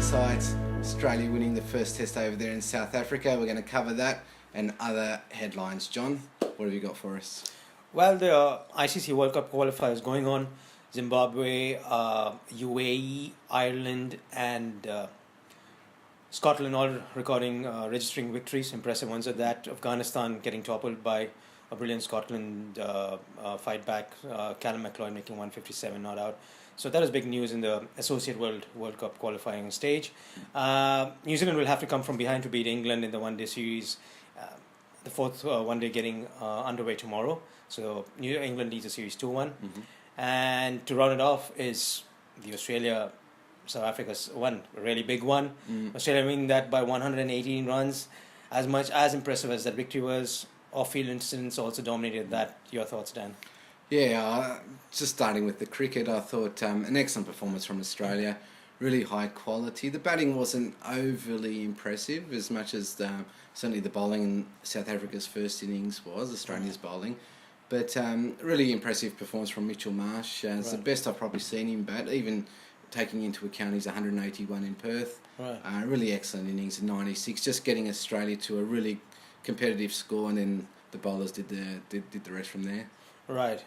insights. Australia winning the first test over there in South Africa. We're going to cover that and other headlines. John, what have you got for us? Well, the ICC World Cup qualifiers going on. Zimbabwe, UAE, Ireland, and Scotland all registering victories, impressive ones at that. Afghanistan getting toppled by a brilliant Scotland fight back. Callum McLeod making 157 not out. So that is big news in the Associate World Cup qualifying stage. New Zealand will have to come from behind to beat England in the one-day series. The fourth one-day getting underway tomorrow. So New England leads the series 2-1. Mm-hmm. And to round it off is the Australia-South Africa's one, a really big one. Australia winning that by 118 runs. As much as impressive as that victory was, off-field incidents also dominated that. Your thoughts, Dan? Yeah, just starting with the cricket, I thought an excellent performance from Australia. Really high quality. The batting wasn't overly impressive as much as certainly the bowling in South Africa's first innings was, Australia's bowling. But really impressive performance from Mitchell Marsh. It's the best I've probably seen him bat, even taking into account his 181 in Perth. Right. Really excellent innings in 96, just getting Australia to a really competitive score, and then the bowlers did the rest from there. Right.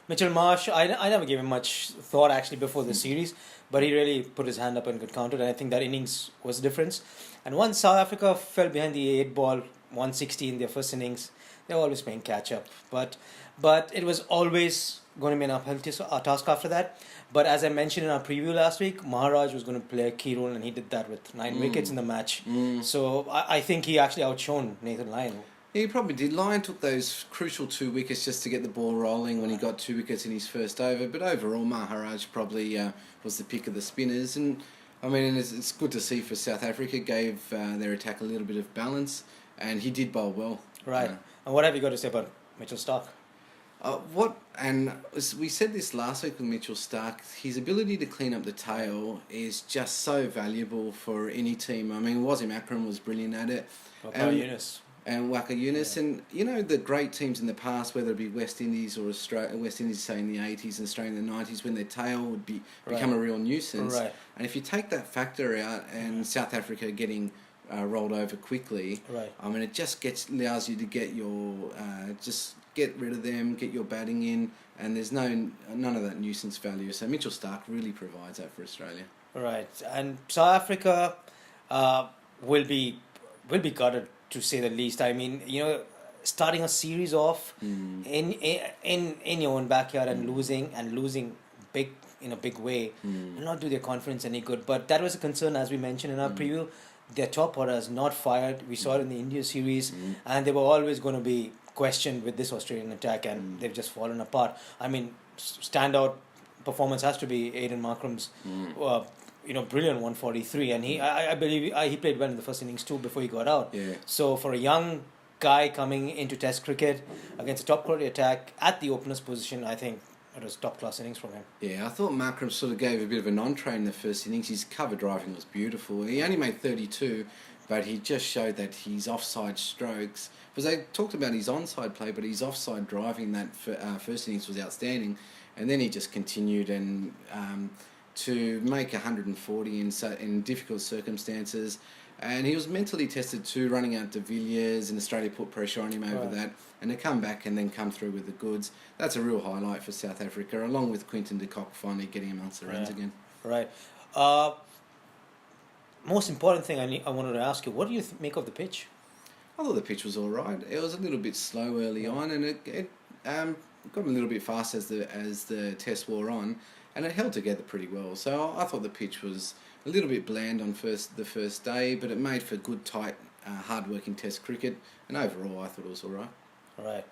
Mitchell Marsh, I never gave him much thought actually before the series, but he really put his hand up and could counter it, and I think that innings was the difference. And once South Africa fell behind the 8-ball, 160 in their first innings, they were always playing catch-up. But it was always going to be an uphill task after that. But as I mentioned in our preview last week, Maharaj was going to play a key role, and he did that with 9 wickets in the match. So I think he actually outshone Nathan Lyon. Yeah, he probably did. Lyon took those crucial 2 wickets just to get the ball rolling when he got 2 wickets in his first over. But overall, Maharaj probably was the pick of the spinners. And I mean, it's good to see for South Africa. Gave their attack a little bit of balance, and he did bowl well. Right. And what have you got to say about Mitchell Starc? We said this last week with Mitchell Starc, his ability to clean up the tail is just so valuable for any team. I mean, Wasim Akram was brilliant at it. Yunus. And Waka Yunus, and you know the great teams in the past, whether it be West Indies or Australia, West Indies say in the 80s and Australia in the 90s, when their tail would become a real nuisance. Right. And if you take that factor out, and South Africa getting rolled over quickly, I mean it just allows you to get your just get rid of them, get your batting in, and there's none of that nuisance value. So Mitchell Starc really provides that for Australia. Right, and South Africa will be gutted, to say the least. I mean, starting a series off in your own backyard and losing big in a big way will not do their confidence any good. But that was a concern, as we mentioned in our preview. Their top order is not fired. We saw it in the India series, and they were always going to be questioned with this Australian attack, and they've just fallen apart. I mean, standout performance has to be Aiden Markram's brilliant 143, and I believe he played well in the first innings too before he got out. Yeah. So for a young guy coming into Test cricket against a top quality attack at the opener's position, I think it was top class innings from him. Yeah, I thought Markram sort of gave a bit of an entree in the first innings. His cover driving was beautiful. He only made 32, but he just showed that his offside strokes, because they talked about his onside play, but his offside driving that first innings was outstanding, and then he just continued and to make 140 in difficult circumstances, and he was mentally tested too, running out de Villiers, and Australia put pressure on him over that, and to come back and then come through with the goods, that's a real highlight for South Africa, along with Quinton de Kock finally getting amongst the runs again. Right. Most important thing I wanted to ask you, what do you make of the pitch? I thought the pitch was all right. It was a little bit slow early on, and it got a little bit fast as the test wore on, and it held together pretty well. So I thought the pitch was a little bit bland on the first day, but it made for good, tight, hard-working Test cricket, and overall I thought it was all right. All right.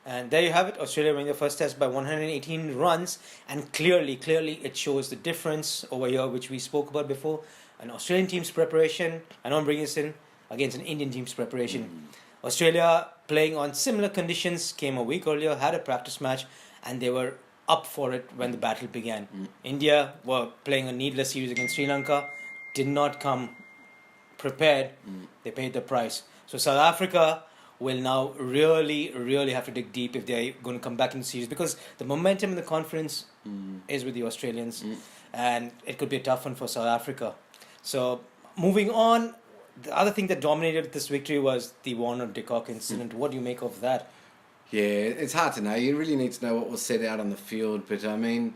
And there you have it, Australia winning the first test by 118 runs, and clearly it shows the difference over here, which we spoke about before. An Australian team's preparation, I know I'm bringing this in, against an Indian team's preparation. Australia, playing on similar conditions, came a week earlier, had a practice match, and they were up for it when the battle began. India were playing a needless series against Sri Lanka, did not come prepared, they paid the price. So South Africa will now really have to dig deep if they're going to come back in the series, because the momentum in the conference is with the Australians, and it could be a tough one for South Africa. So moving on, the other thing that dominated this victory was the Warner Dickok incident. What do you make of that? Yeah, it's hard to know. You really need to know what was said out on the field. But I mean,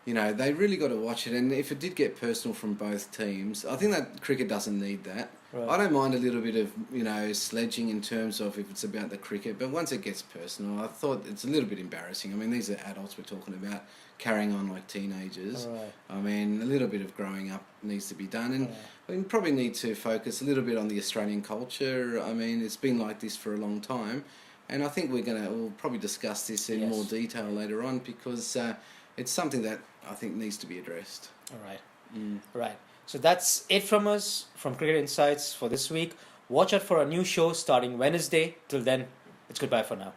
you know, they really got to watch it. And if it did get personal from both teams, I think that cricket doesn't need that. Right. I don't mind a little bit of, you know, sledging in terms of if it's about the cricket. But once it gets personal, I thought it's a little bit embarrassing. I mean, these are adults we're talking about carrying on like teenagers. Right. I mean, a little bit of growing up needs to be done. And we probably need to focus a little bit on the Australian culture. I mean, it's been like this for a long time. And I think we'll probably discuss this in more detail later on because it's something that I think needs to be addressed. All right. Right. So that's it from us, from Cricket Insights for this week. Watch out for our new show starting Wednesday. Till then, it's goodbye for now.